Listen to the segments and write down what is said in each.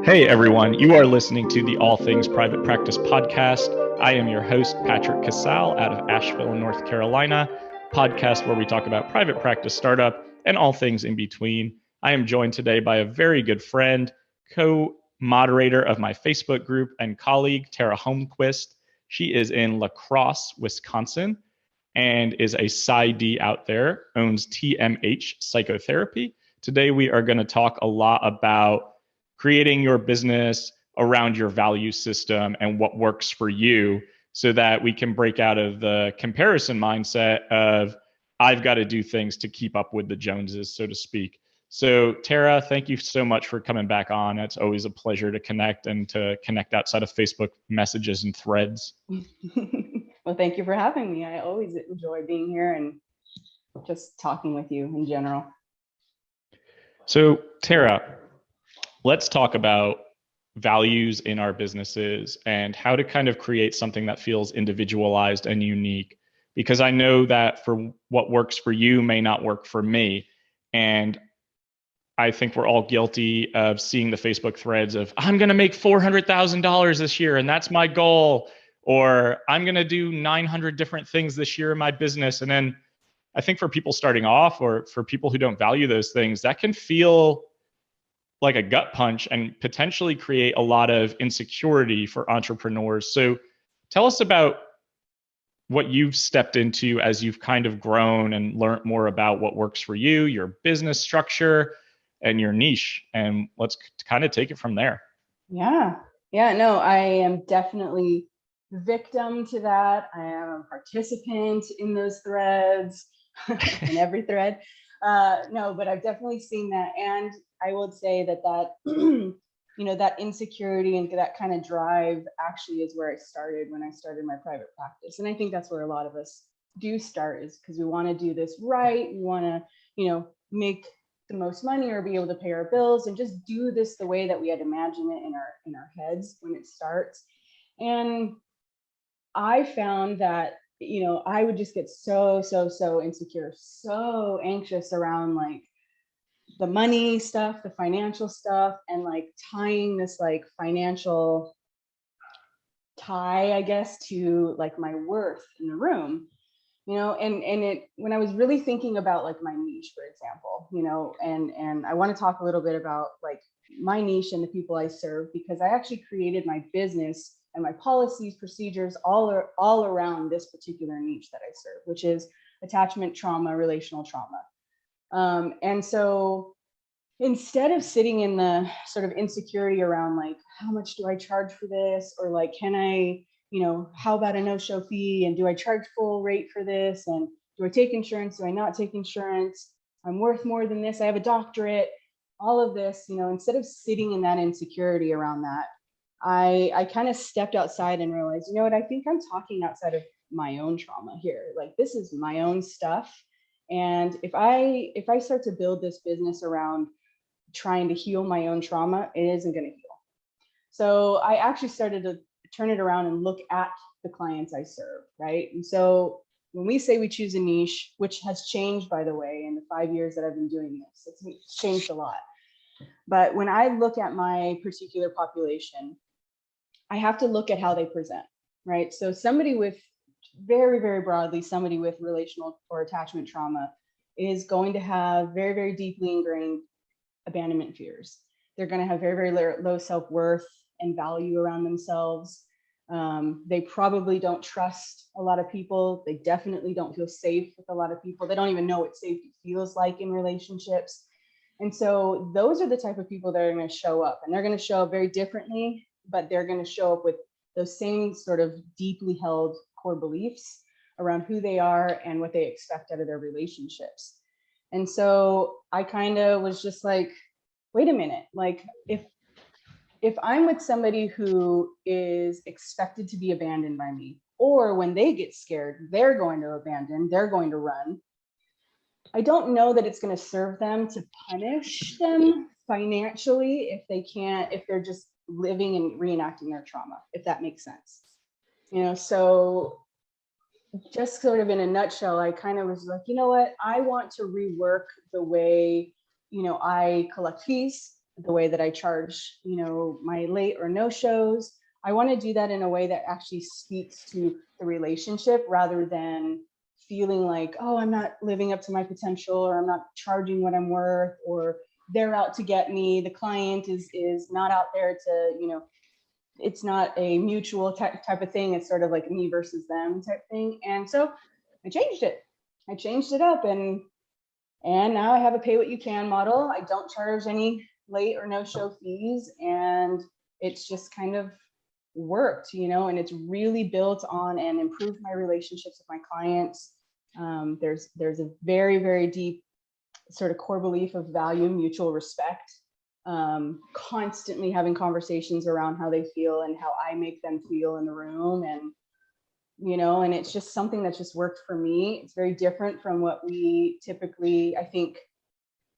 Hey everyone, you are listening to the All Things Private Practice podcast. I am your host, Patrick.Casale, out of Asheville, North Carolina, podcast where we talk about private practice startup and all things in between. I am joined today by a very good friend, co-moderator of my Facebook group and colleague, Tara Holmquist. She is in La Crosse, Wisconsin, and is a PsyD out there, owns TMH Psychotherapy. Today we are going to talk a lot about creating your business around your value system and what works for you so that we can break out of the comparison mindset of I've got to do things to keep up with the Joneses, so to speak. So Tara, thank you so much for coming back on. It's always a pleasure to connect and to connect outside of Facebook messages and threads. Well, thank you for having me. I always enjoy being here and just talking with you in general. So Tara, let's talk about values in our businesses and how to kind of create something that feels individualized and unique. Because I know that for what works for you may not work for me. And I think we're all guilty of seeing the Facebook threads of, I'm going to make $400,000 this year and that's my goal. Or I'm going to do 900 different things this year in my business. And then I think for people starting off or for people who don't value those things, that can feel like a gut punch and potentially create a lot of insecurity for entrepreneurs. So tell us about what you've stepped into as you've kind of grown and learned more about what works for you, your business structure, and your niche. And let's kind of take it from there. Yeah, no, I am definitely victim to that. I am a participant in those threads, in every thread. No, but I've definitely seen that. And I would say that that insecurity and that kind of drive actually is where I started when I started my private practice. And I think that's where a lot of us do start, is because we want to do this right. We want to, make the most money or be able to pay our bills and just do this the way that we had imagined it in our heads when it starts. And I found that I would just get so insecure, so anxious around like the money stuff, the financial stuff, and like tying this like financial tie, I guess, to like my worth in the room, and it, when I was really thinking about like my niche, for example, and I want to talk a little bit about like my niche and the people I serve, because I actually created my business and my policies, procedures, all around this particular niche that I serve, which is attachment trauma, relational trauma. And so instead of sitting in the sort of insecurity around like, how much do I charge for this? Or like, can I, how about a no-show fee? And do I charge full rate for this? And do I take insurance? Do I not take insurance? I'm worth more than this. I have a doctorate. All of this, instead of sitting in that insecurity around that, I kind of stepped outside and realized, you know what, I think I'm talking outside of my own trauma here. Like, this is my own stuff. And if I start to build this business around trying to heal my own trauma, it isn't going to heal. So I actually started to turn it around and look at the clients I serve, right? And so when we say we choose a niche, which has changed, by the way, in the 5 years that I've been doing this, it's changed a lot. But when I look at my particular population, I have to look at how they present, right? So somebody with, very, very broadly, somebody with relational or attachment trauma is going to have very, very deeply ingrained abandonment fears. They're going to have very, very low self-worth and value around themselves. They probably don't trust a lot of people. They definitely don't feel safe with a lot of people. They don't even know what safety feels like in relationships. And so those are the type of people that are going to show up, and they're going to show up very differently, but they're going to show up with those same sort of deeply held core beliefs around who they are and what they expect out of their relationships. And so I kind of was just like, wait a minute, like if I'm with somebody who is expected to be abandoned by me, or when they get scared, they're going to abandon, they're going to run, I don't know that it's going to serve them to punish them financially if they're just living and reenacting their trauma, if that makes sense. So just sort of in a nutshell, I kind of was like, you know what, I want to rework the way, I collect fees. the way that I charge, my late or no shows. I want to do that in a way that actually speaks to the relationship rather than feeling like, oh, I'm not living up to my potential, or I'm not charging what I'm worth, or they're out to get me. The client is not out there to, it's not a mutual type of thing. It's sort of like me versus them type thing. And so I changed it. I changed it up, and now I have a pay what you can model. I don't charge any late or no show fees, and it's just kind of worked, and it's really built on and improved my relationships with my clients. There's a very, very deep sort of core belief of value, mutual respect, constantly having conversations around how they feel and how I make them feel in the room. And it's just something that's just worked for me. It's very different from what we typically, I think,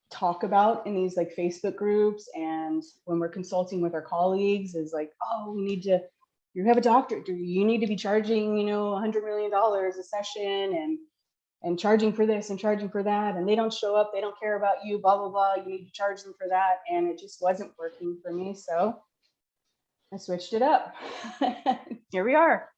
talk about in these like Facebook groups. And when we're consulting with our colleagues, is like, oh, you have a doctorate, you need to be charging, $100 million a session, and charging for this and charging for that. And they don't show up, they don't care about you, blah, blah, blah. You need to charge them for that. And it just wasn't working for me. So I switched it up. Here we are.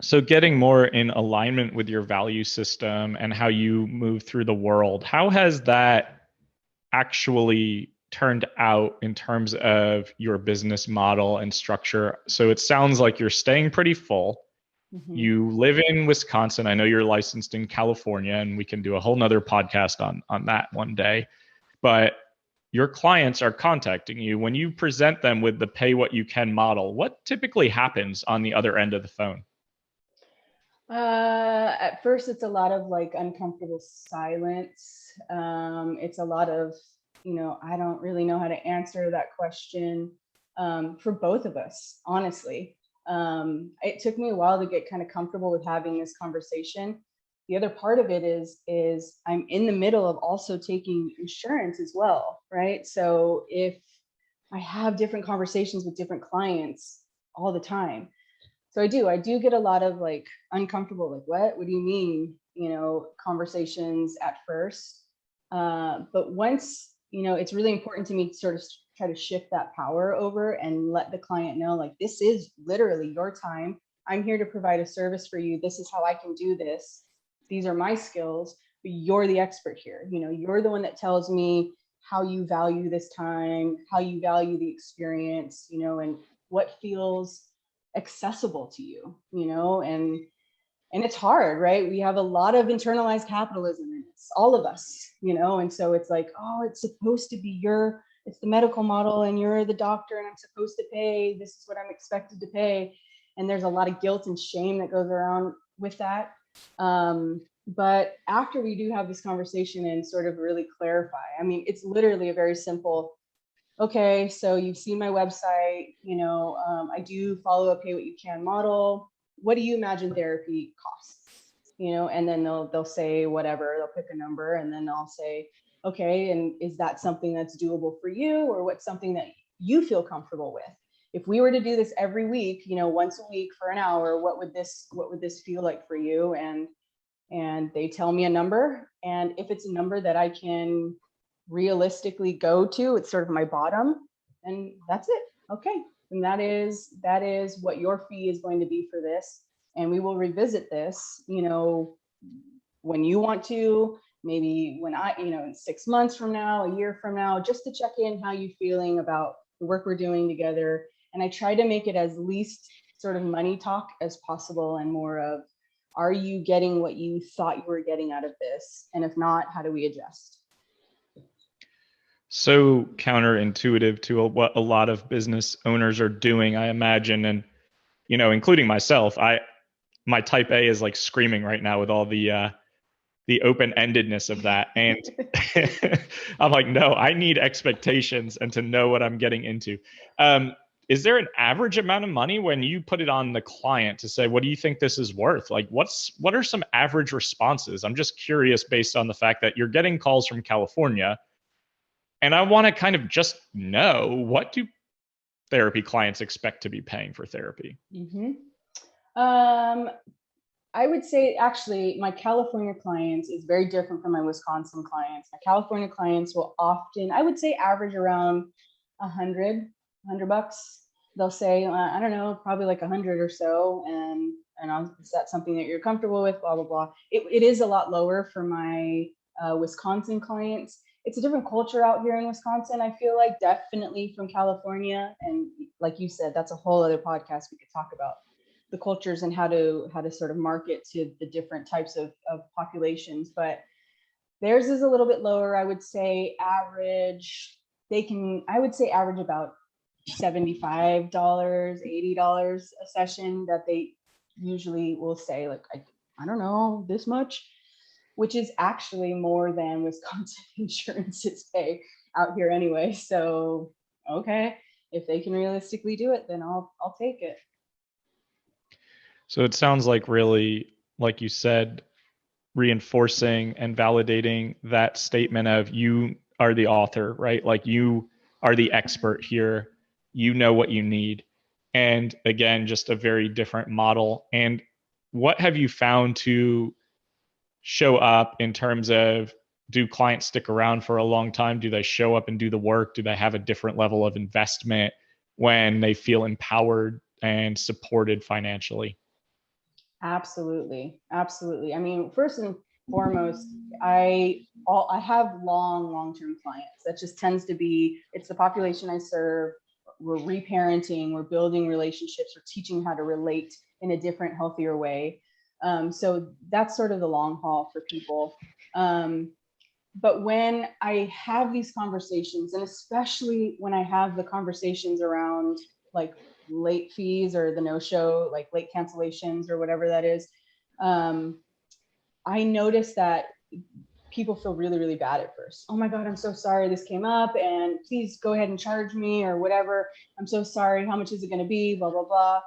So getting more in alignment with your value system and how you move through the world, how has that actually turned out in terms of your business model and structure? So it sounds like you're staying pretty full. Mm-hmm. You live in Wisconsin. I know you're licensed in California, and we can do a whole nother podcast on that one day. But your clients are contacting you. When you present them with the pay what you can model, what typically happens on the other end of the phone? At first, it's a lot of like uncomfortable silence. It's a lot of, I don't really know how to answer that question, for both of us, honestly. It took me a while to get kind of comfortable with having this conversation. The other part of it is I'm in the middle of also taking insurance as well, right? So if I have different conversations with different clients all the time. So I do get a lot of like uncomfortable, like, what do you mean, conversations at first. But once, it's really important to me to sort of try to shift that power over and let the client know, like, this is literally your time. I'm here to provide a service for you. This is how I can do this. These are my skills, but you're the expert here. You're the one that tells me how you value this time, how you value the experience, and what feels accessible to you, and it's hard, right? We have a lot of internalized capitalism in us, all of us, and so it's like, oh, it's supposed to be it's the medical model, and you're the doctor, and I'm supposed to pay, this is what I'm expected to pay. And there's a lot of guilt and shame that goes around with that. But after we do have this conversation and sort of really clarify, it's literally a very simple, okay, so you've seen my website, I do follow a pay what you can model. What do you imagine therapy costs? And then they'll say whatever, they'll pick a number, and then I'll say, okay, and is that something that's doable for you, or what's something that you feel comfortable with? If we were to do this every week, once a week for an hour, what would this feel like for you? And they tell me a number, and if it's a number that I can realistically go to, it's sort of my bottom, and that's it. Okay, and that is what your fee is going to be for this, and we will revisit this, when you want to, maybe when in 6 months from now, a year from now, just to check in how you feeling about the work we're doing together. And I try to make it as least sort of money talk as possible, and more of, are you getting what you thought you were getting out of this? And if not, how do we adjust? So counterintuitive to what a lot of business owners are doing, I imagine. And, including myself, my type A is like screaming right now with all the open-endedness of that. And I'm like, no, I need expectations and to know what I'm getting into. Is there an average amount of money when you put it on the client to say, what do you think this is worth? Like, what are some average responses? I'm just curious, based on the fact that you're getting calls from California, and I want to kind of just know, what do therapy clients expect to be paying for therapy? Mm-hmm. I would say actually my California clients is very different from my Wisconsin clients. My California clients will often, I would say, average around 100 bucks. They'll say, I don't know, probably like 100 or so. And is that something that you're comfortable with? Blah, blah, blah. It is a lot lower for my Wisconsin clients. It's a different culture out here in Wisconsin. I feel like definitely from California. And like you said, that's a whole other podcast we could talk about the cultures and how to sort of market to the different types of populations. But theirs is a little bit lower. I would say average, I would say average about $75, $80 a session that they usually will say like, I don't know, this much, which is actually more than Wisconsin insurances pay out here anyway. So, okay, if they can realistically do it, then I'll take it. So it sounds like really, like you said, reinforcing and validating that statement of you are the author, right? Like you are the expert here. You know what you need. And again, just a very different model. And what have you found to show up in terms of, do clients stick around for a long time? Do they show up and do the work? Do they have a different level of investment when they feel empowered and supported financially? Absolutely. Absolutely. I mean, first and foremost, I have long-term clients. That just tends to be, it's the population I serve. We're reparenting, we're building relationships, we're teaching how to relate in a different, healthier way. So that's sort of the long haul for people. But when I have these conversations, and especially when I have the conversations around like late fees or the no-show, like late cancellations or whatever that is, I notice that people feel really, really bad at first. Oh my God, I'm so sorry this came up and please go ahead and charge me or whatever. I'm so sorry. How much is it going to be? Blah, blah, blah.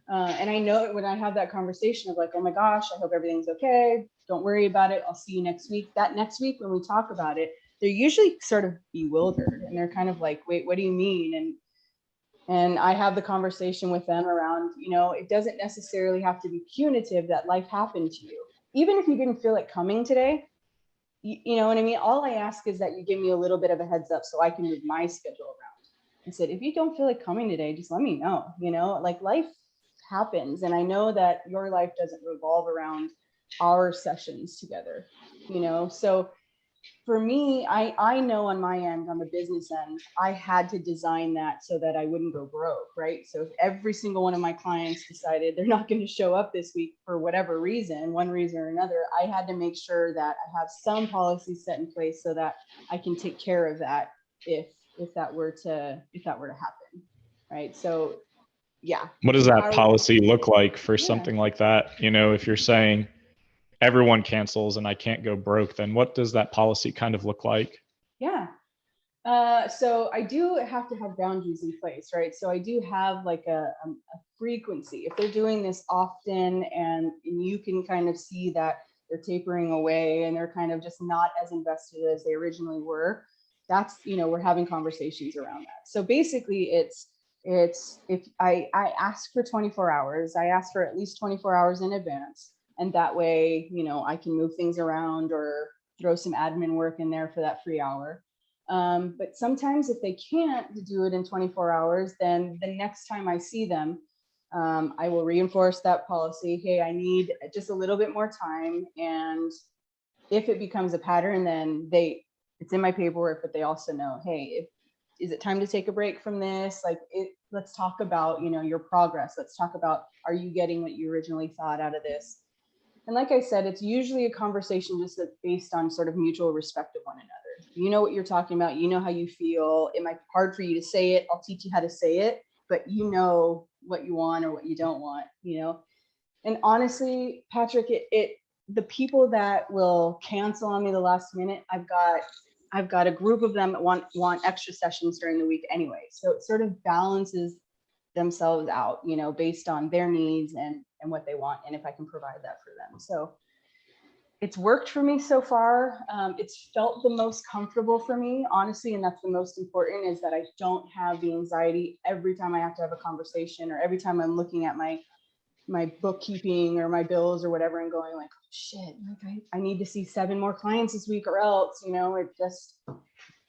And I know when I have that conversation of like, oh my gosh, I hope everything's okay. Don't worry about it. I'll see you next week. That next week when we talk about it, they're usually sort of bewildered and they're kind of like, wait, what do you mean? And I have the conversation with them around, it doesn't necessarily have to be punitive that life happened to you. Even if you didn't feel it coming today, you know what I mean? All I ask is that you give me a little bit of a heads up so I can move my schedule around. I said, if you don't feel like coming today, just let me know, like life happens. And I know that your life doesn't revolve around our sessions together, so for me, I know on my end, on the business end, I had to design that so that I wouldn't go broke, right? So if every single one of my clients decided they're not going to show up this week for whatever reason, one reason or another, I had to make sure that I have some policies set in place so that I can take care of that if that were to happen, right? So yeah. What does that policy look like for something like that? If you're saying everyone cancels and I can't go broke, then what does that policy kind of look like? Yeah. So I do have to have boundaries in place, right? So I do have like a frequency. If they're doing this often and you can kind of see that they're tapering away and they're kind of just not as invested as they originally were, that's, we're having conversations around that. So basically it's if I ask for 24 hours, I ask for at least 24 hours in advance. And that way, I can move things around or throw some admin work in there for that free hour. But sometimes if they can't do it in 24 hours, then the next time I see them, I will reinforce that policy. Hey, I need just a little bit more time. And if it becomes a pattern, then it's in my paperwork, but they also know, hey, is it time to take a break from this? Let's talk about, your progress. Let's talk about, are you getting what you originally thought out of this? And like I said, it's usually a conversation just that's based on sort of mutual respect of one another. You know what you're talking about. You know how you feel. It might be hard for you to say it. I'll teach you how to say it, but you know what you want or what you don't want, And honestly, Patrick, the people that will cancel on me the last minute, I've got a group of them that want extra sessions during the week anyway. So it sort of balances themselves out, based on their needs and what they want, and if I can provide that for them. So it's worked for me so far. It's felt the most comfortable for me, honestly, and that's the most important, is that I don't have the anxiety every time I have to have a conversation or every time I'm looking at my my bookkeeping or my bills or whatever, and going like, oh, shit, like I need to see 7 more clients this week or else, it just,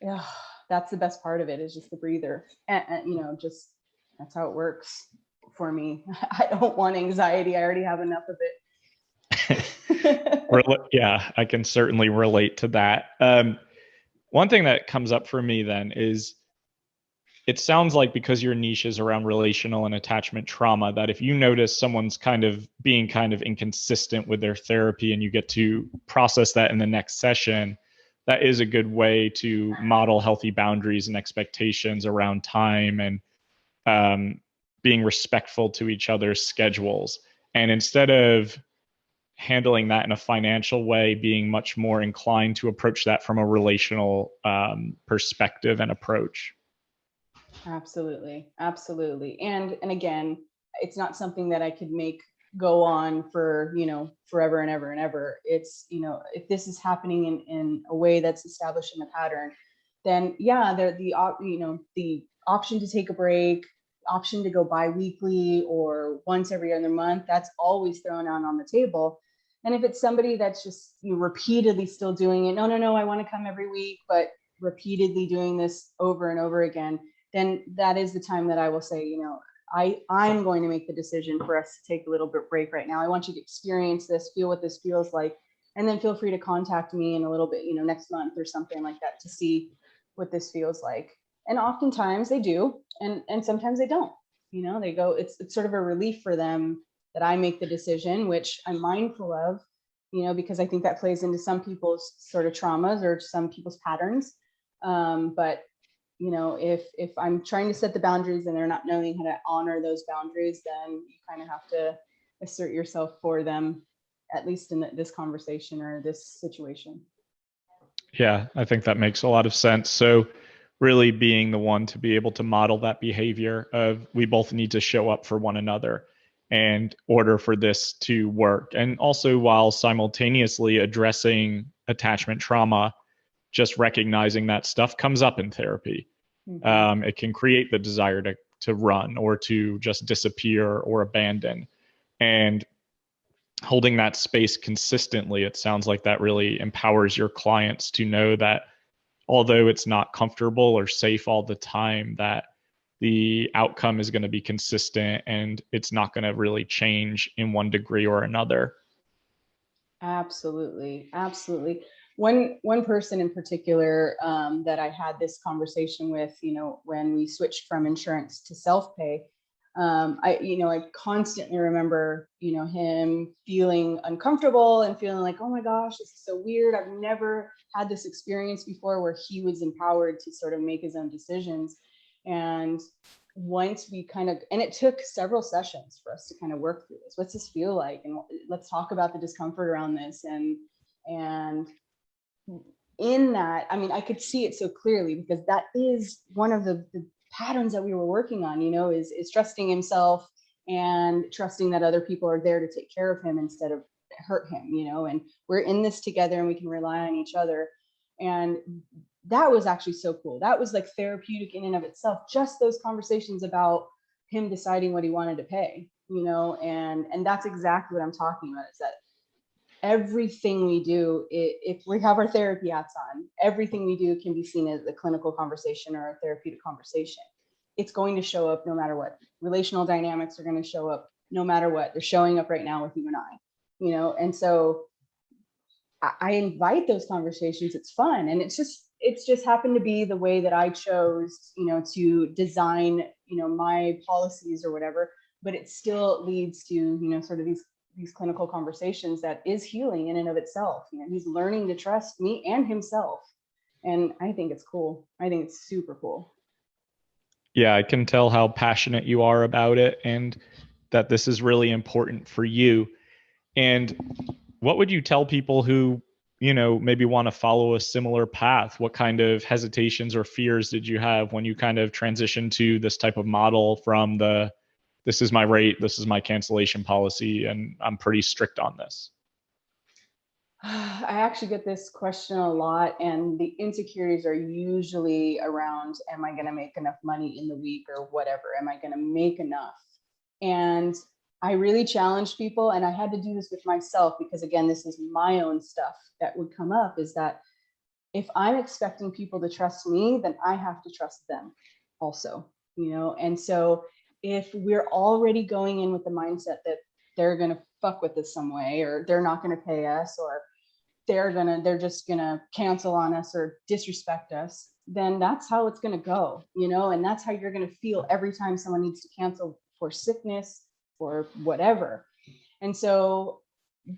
yeah, that's the best part of it, is just the breather. And just that's how it works for me. I don't want anxiety. I already have enough of it. Yeah, I can certainly relate to that. One thing that comes up for me then is, it sounds like because your niche is around relational and attachment trauma, that if you notice someone's being kind of inconsistent with their therapy and you get to process that in the next session, that is a good way to model healthy boundaries and expectations around time, and being respectful to each other's schedules. And instead of handling that in a financial way, being much more inclined to approach that from a relational perspective and approach. Absolutely. Absolutely. And again, it's not something that I could make go on for, forever and ever and ever. It's, if this is happening in a way that's establishing a pattern, then yeah, the option to take a break, option to go bi-weekly or once every other month, that's always thrown out on the table. And if it's somebody that's just repeatedly still doing it, no, I want to come every week, but repeatedly doing this over and over again, then that is the time that I will say, I'm going to make the decision for us to take a little bit break right now. I want you to experience this, feel what this feels like, and then feel free to contact me in a little bit, next month or something like that, to see what this feels like. And oftentimes they do, and sometimes they don't. They go, it's sort of a relief for them that I make the decision, which I'm mindful of, because I think that plays into some people's sort of traumas or some people's patterns. But if I'm trying to set the boundaries and they're not knowing how to honor those boundaries, then you kind of have to assert yourself for them, at least in this conversation or this situation. Yeah, I think that makes a lot of sense. So really being the one to be able to model that behavior of, we both need to show up for one another in order for this to work. And also, while simultaneously addressing attachment trauma, just recognizing that stuff comes up in therapy. Mm-hmm. It can create the desire to run or to just disappear or abandon. And holding that space consistently, it sounds like that really empowers your clients to know that although it's not comfortable or safe all the time, that the outcome is going to be consistent and it's not going to really change in one degree or another. Absolutely. Absolutely. One person in particular that I had this conversation with, when we switched from insurance to self-pay, I constantly remember, him feeling uncomfortable and feeling like, oh my gosh, this is so weird. I've never had this experience before where he was empowered to sort of make his own decisions. And once we and it took several sessions for us to kind of work through this. What's this feel like? And let's talk about the discomfort around this. And in that, I could see it so clearly, because that is one of the patterns that we were working on, is trusting himself and trusting that other people are there to take care of him instead of hurt him, and we're in this together and we can rely on each other. And that was actually so cool. That was like therapeutic in and of itself. Just those conversations about him deciding what he wanted to pay, and that's exactly what I'm talking about, is that everything we do, if we have our therapy hats on, everything we do can be seen as a clinical conversation or a therapeutic conversation. It's going to show up no matter what. Relational dynamics are going to show up no matter what. They're showing up right now with you and I, and so I invite those conversations. It's fun. And it's just happened to be the way that I chose, to design, my policies or whatever, but it still leads to, sort of these clinical conversations that is healing in and of itself. He's learning to trust me and himself. And I think it's cool. I think it's super cool. Yeah, I can tell how passionate you are about it and that this is really important for you. And what would you tell people who, maybe want to follow a similar path? What kind of hesitations or fears did you have when you kind of transitioned to this type of model from this is my rate, this is my cancellation policy, and I'm pretty strict on this? I actually get this question a lot, and the insecurities are usually around, am I going to make enough money in the week or whatever? Am I going to make enough? And I really challenged people, and I had to do this with myself because, again, this is my own stuff that would come up, is that if I'm expecting people to trust me, then I have to trust them also, And so if we're already going in with the mindset that they're going to fuck with us some way, or they're not going to pay us, or they're just going to cancel on us or disrespect us, then that's how it's going to go, and that's how you're going to feel every time someone needs to cancel for sickness or whatever. And so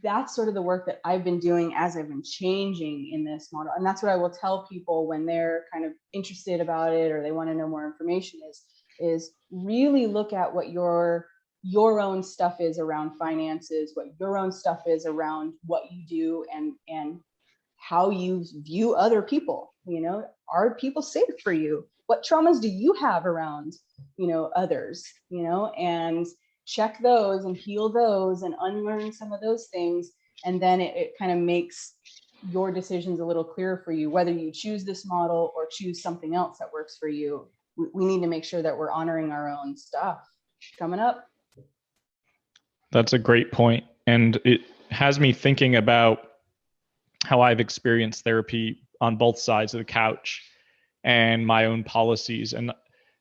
that's sort of the work that I've been doing as I've been changing in this model. And that's what I will tell people when they're kind of interested about it, or they want to know more information, is really look at what your own stuff is around finances, what your own stuff is around what you do, and how you view other people. Are people safe for you? What traumas do you have around, others, and check those and heal those and unlearn some of those things. And then it kind of makes your decisions a little clearer for you, whether you choose this model or choose something else that works for you. We need to make sure that we're honoring our own stuff. Coming up. That's a great point. And it has me thinking about how I've experienced therapy on both sides of the couch and my own policies. And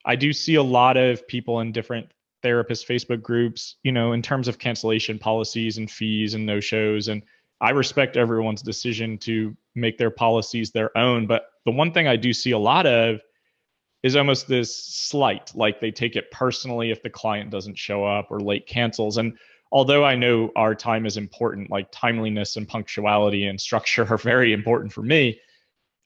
I do see a lot of people in different therapist Facebook groups, in terms of cancellation policies and fees and no-shows. And I respect everyone's decision to make their policies their own. But the one thing I do see a lot of is almost this slight, like they take it personally if the client doesn't show up or late cancels. And although I know our time is important, like timeliness and punctuality and structure are very important for me,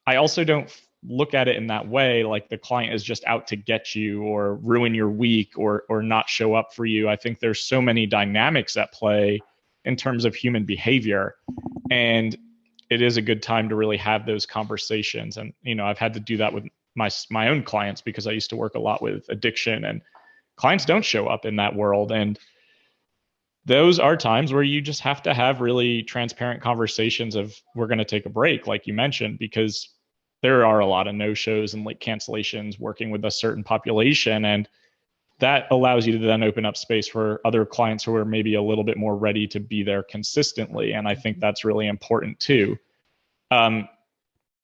I also don't look at it in that way, like the client is just out to get you or ruin your week or not show up for you. I think there's so many dynamics at play in terms of human behavior, and it is a good time to really have those conversations. And I've had to do that with my own clients because I used to work a lot with addiction, and clients don't show up in that world. And those are times where you just have to have really transparent conversations of, we're going to take a break, like you mentioned, because there are a lot of no-shows and late cancellations working with a certain population. And that allows you to then open up space for other clients who are maybe a little bit more ready to be there consistently. And I think that's really important too. And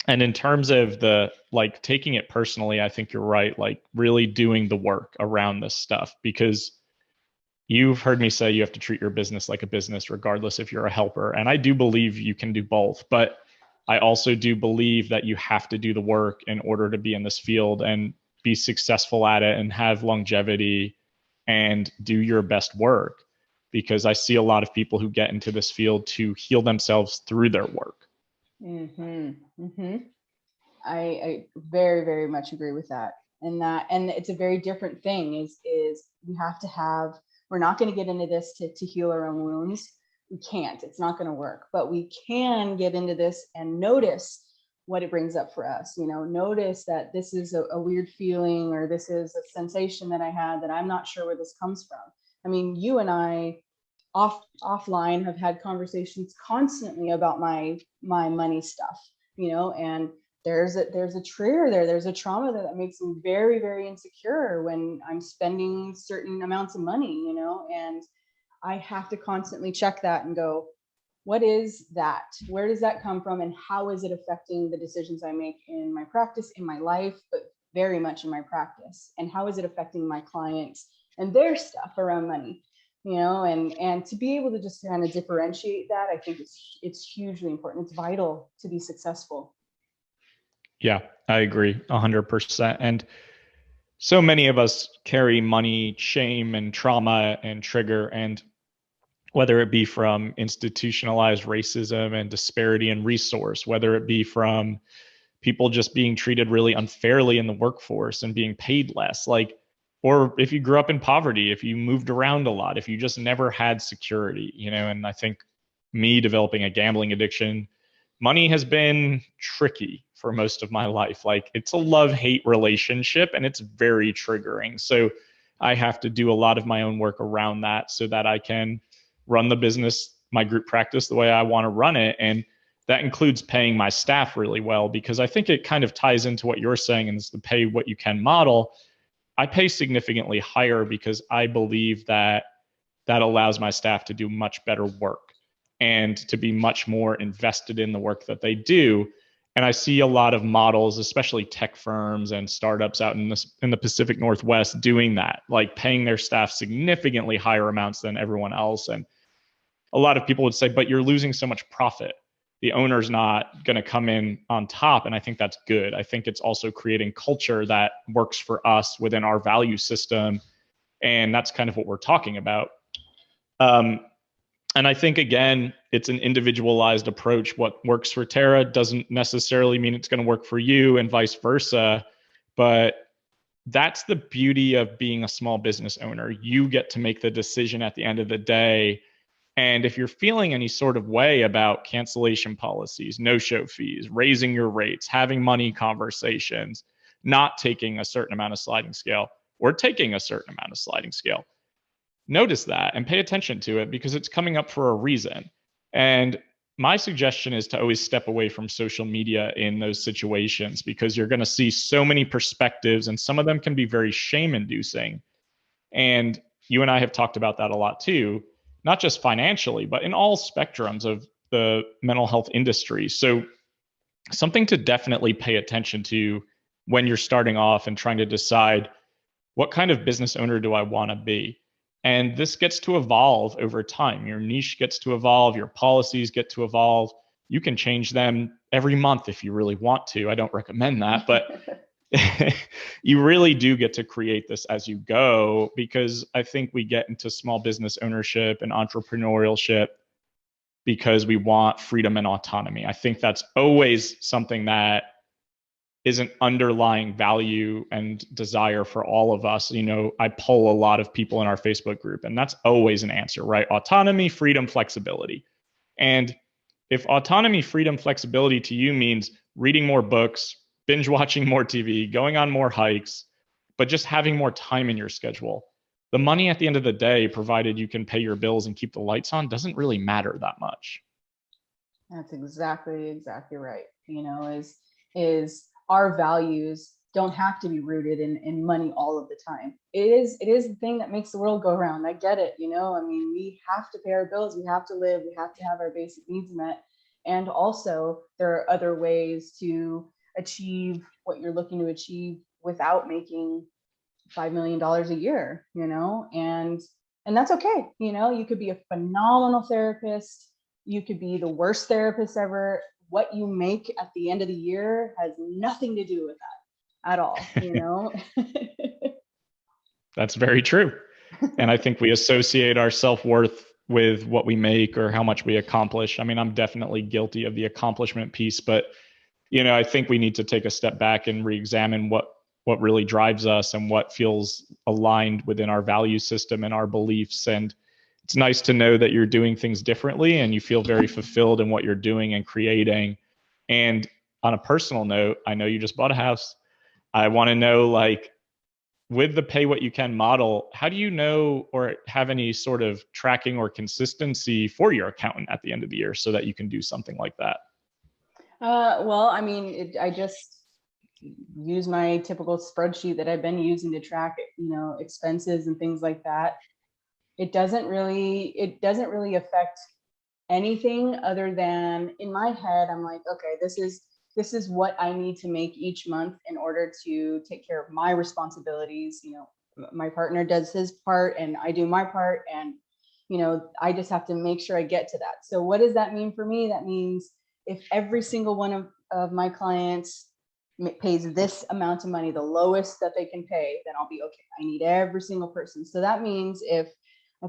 in terms of the, like, taking it personally, I think you're right, like really doing the work around this stuff, because you've heard me say you have to treat your business like a business, regardless if you're a helper. And I do believe you can do both, but I also do believe that you have to do the work in order to be in this field and be successful at it and have longevity and do your best work, because I see a lot of people who get into this field to heal themselves through their work. Mm-hmm. Mm-hmm. I very, very much agree with that. And it's a very different thing is we have to have, we're not going to get into this to heal our own wounds. We can't, it's not going to work, but we can get into this and notice what it brings up for us. Notice that this is a weird feeling, or this is a sensation that I had that I'm not sure where this comes from. I mean, you and I offline have had conversations constantly about my money stuff, and there's a trigger there. There's a trauma there that makes me very, very insecure when I'm spending certain amounts of money, and I have to constantly check that and go, what is that? Where does that come from? And how is it affecting the decisions I make in my practice, in my life, but very much in my practice? And how is it affecting my clients and their stuff around money? And to be able to just kind of differentiate that, I think it's hugely important. It's vital to be successful. Yeah, I agree 100%. And so many of us carry money shame and trauma and trigger, and whether it be from institutionalized racism and disparity in resource, whether it be from people just being treated really unfairly in the workforce and being paid less, or if you grew up in poverty, if you moved around a lot, if you just never had security, and I think me developing a gambling addiction, money has been tricky for most of my life. Like, it's a love-hate relationship, and it's very triggering. So I have to do a lot of my own work around that so that I can run the business, my group practice, the way I want to run it. And that includes paying my staff really well, because I think it kind of ties into what you're saying, and it's the pay what you can model. I pay significantly higher because I believe that that allows my staff to do much better work and to be much more invested in the work that they do. And I see a lot of models, especially tech firms and startups out in the Pacific Northwest, doing that, like paying their staff significantly higher amounts than everyone else. And a lot of people would say, but you're losing so much profit. The owner's not going to come in on top. And I think that's good. I think it's also creating culture that works for us within our value system. And that's kind of what we're talking about. And I think, again, it's an individualized approach. What works for Tara doesn't necessarily mean it's going to work for you, and vice versa. But that's the beauty of being a small business owner. You get to make the decision at the end of the day. And if you're feeling any sort of way about cancellation policies, no-show fees, raising your rates, having money conversations, not taking a certain amount of sliding scale, or taking a certain amount of sliding scale, notice that and pay attention to it, because it's coming up for a reason. And my suggestion is to always step away from social media in those situations, because you're going to see so many perspectives, and some of them can be very shame-inducing. And you and I have talked about that a lot too, not just financially, but in all spectrums of the mental health industry. So something to definitely pay attention to when you're starting off and trying to decide, what kind of business owner do I want to be? And this gets to evolve over time. Your niche gets to evolve, your policies get to evolve. You can change them every month if you really want to. I don't recommend that, but you really do get to create this as you go, because I think we get into small business ownership and entrepreneurship because we want freedom and autonomy. I think that's always something that is an underlying value and desire for all of us. You know, I poll a lot of people in our Facebook group, and that's always an answer, right? Autonomy, freedom, flexibility. And if autonomy, freedom, flexibility to you means reading more books, binge watching more TV, going on more hikes, but just having more time in your schedule, the money at the end of the day, provided you can pay your bills and keep the lights on, doesn't really matter that much. That's exactly right. You know, is our values don't have to be rooted in money all of the time. It is the thing that makes the world go around. I get it. You know, I mean, we have to pay our bills, we have to live, we have to have our basic needs met. And also there are other ways to achieve what you're looking to achieve without making $5 million a year, you know, and that's okay. You know, you could be a phenomenal therapist. You could be the worst therapist ever. What you make at the end of the year has nothing to do with that at all, you know? That's very true. And I think we associate our self-worth with what we make or how much we accomplish. I mean, I'm definitely guilty of the accomplishment piece, but you know, I think we need to take a step back and re-examine what really drives us and what feels aligned within our value system and our beliefs. And it's nice to know that you're doing things differently and you feel very fulfilled in what you're doing and creating. And on a personal note, I know you just bought a house. I want to know, like, with the pay what you can model, how do you know or have any sort of tracking or consistency for your accountant at the end of the year so that you can do something like that? Well, I mean, I just use my typical spreadsheet that I've been using to track, you know, expenses and things like that. It doesn't really affect anything other than in my head, I'm like, okay, this is what I need to make each month in order to take care of my responsibilities. You know, my partner does his part and I do my part. And, you know, I just have to make sure I get to that. So what does that mean for me? That means if every single one of my clients pays this amount of money, the lowest that they can pay, then I'll be okay. I need every single person. So that means if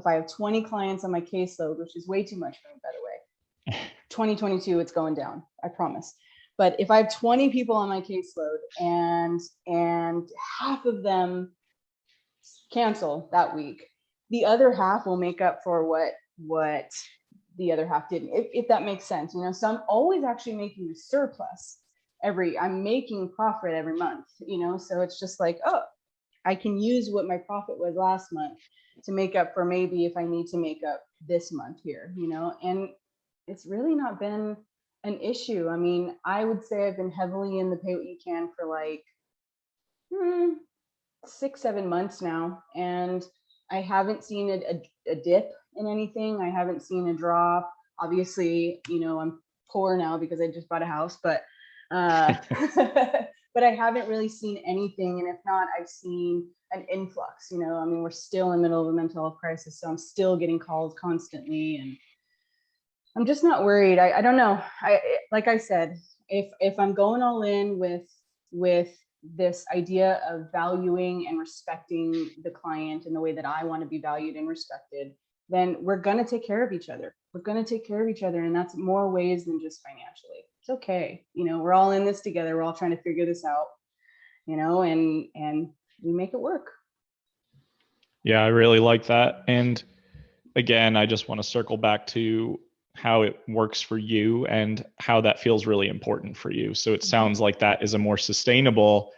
I have 20 clients on my caseload, which is way too much for me, by the way, 2022, it's going down, I promise. But if I have 20 people on my caseload and half of them cancel that week, the other half will make up for what the other half didn't, if that makes sense. You know, so I'm always actually making a surplus I'm making profit every month, you know, so it's just like, oh, I can use what my profit was last month to make up for maybe if I need to make up this month here, you know, and it's really not been an issue. I mean, I would say I've been heavily in the pay what you can for like 6-7 months now. And I haven't seen a dip in anything. I haven't seen a drop. Obviously, I'm poor now because I just bought a house, but but I haven't really seen anything. And if not, I've seen an influx. I mean, we're still in the middle of a mental health crisis, so I'm still getting calls constantly, and I'm just not worried. I don't know. Like I said, if I'm going all in with this idea of valuing and respecting the client in the way that I want to be valued and respected, then we're going to take care of each other. We're going to take care of each other. And that's more ways than just financially. It's okay. We're all in this together. We're all trying to figure this out, and we make it work. Yeah, I really like that. And again, I just want to circle back to how it works for you and how that feels really important for you. So it sounds like that is a more sustainable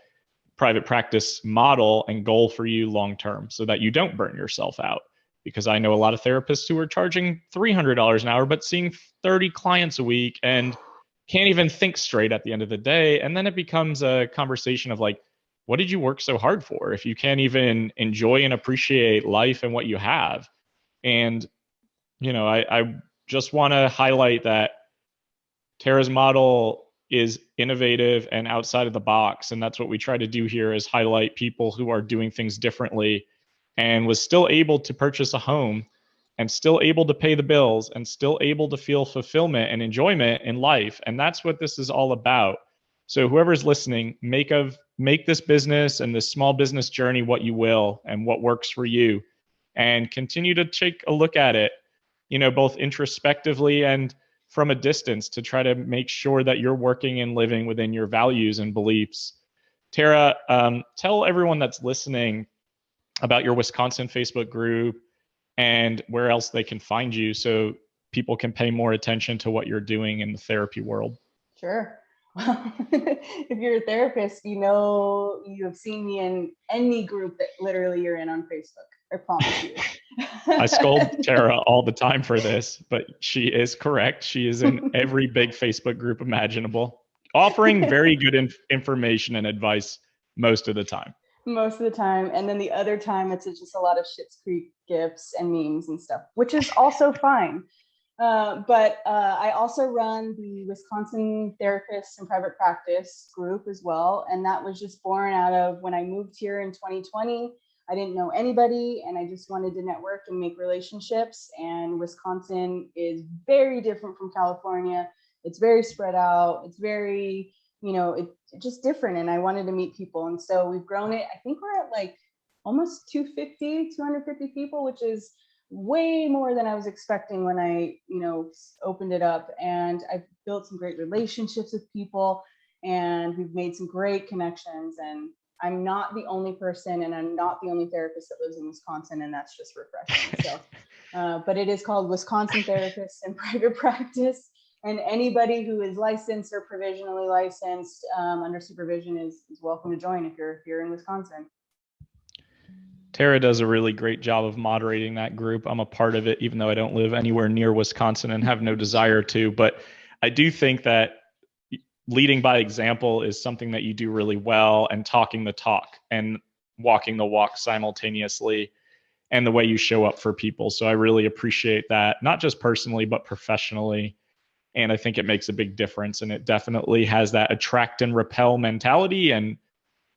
private practice model and goal for you long term, so that you don't burn yourself out. Because I know a lot of therapists who are charging $300 an hour, but seeing 30 clients a week and can't even think straight at the end of the day. And then it becomes a conversation of like, what did you work so hard for if you can't even enjoy and appreciate life and what you have? And, I just want to highlight that Tara's model is innovative and outside of the box. And that's what we try to do here, is highlight people who are doing things differently and was still able to purchase a home and still able to pay the bills and still able to feel fulfillment and enjoyment in life. And that's what this is all about. So whoever's listening, make this business and this small business journey what you will and what works for you, and continue to take a look at it, both introspectively and from a distance, to try to make sure that you're working and living within your values and beliefs. Tara, tell everyone that's listening about your Wisconsin Facebook group and where else they can find you, so people can pay more attention to what you're doing in the therapy world. Sure. Well, if you're a therapist, you have seen me in any group that literally you're in on Facebook. I promise you. I scold Tara all the time for this, but she is correct. She is in every big Facebook group imaginable, offering very good information and advice most of the time. Most of the time. And then the other time, it's just a lot of Schitt's Creek gifs and memes and stuff, which is also fine. But I also run the Wisconsin Therapists in Private Practice group as well. And that was just born out of when I moved here in 2020. I didn't know anybody, and I just wanted to network and make relationships. And Wisconsin is very different from California. It's very spread out. It's very, it's just different. And I wanted to meet people. And so we've grown it. I think we're at like almost 250 people, which is way more than I was expecting when I, opened it up. And I've built some great relationships with people, and we've made some great connections. And I'm not the only person, and I'm not the only therapist that lives in Wisconsin, and that's just refreshing. So, but it is called Wisconsin Therapists in Private Practice, and anybody who is licensed or provisionally licensed under supervision is welcome to join if you're in Wisconsin. Tara does a really great job of moderating that group. I'm a part of it, even though I don't live anywhere near Wisconsin and have no desire to. But I do think that leading by example is something that you do really well, and talking the talk and walking the walk simultaneously, and the way you show up for people. So I really appreciate that, not just personally, but professionally. And I think it makes a big difference. And it definitely has that attract and repel mentality. And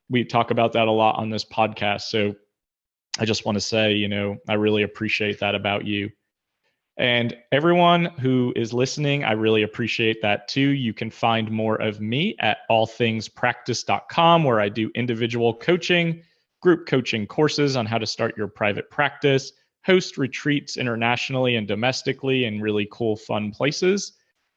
we talk about that a lot on this podcast. So I just want to say, I really appreciate that about you. And everyone who is listening, I really appreciate that too. You can find more of me at allthingspractice.com, where I do individual coaching, group coaching courses on how to start your private practice, host retreats internationally and domestically in really cool, fun places,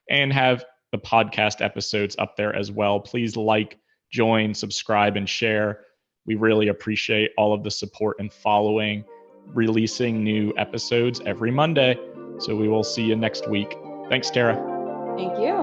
and have the podcast episodes up there as well. Please like, join, subscribe, and share. We really appreciate all of the support and following, releasing new episodes every Monday. So we will see you next week. Thanks, Tara. Thank you.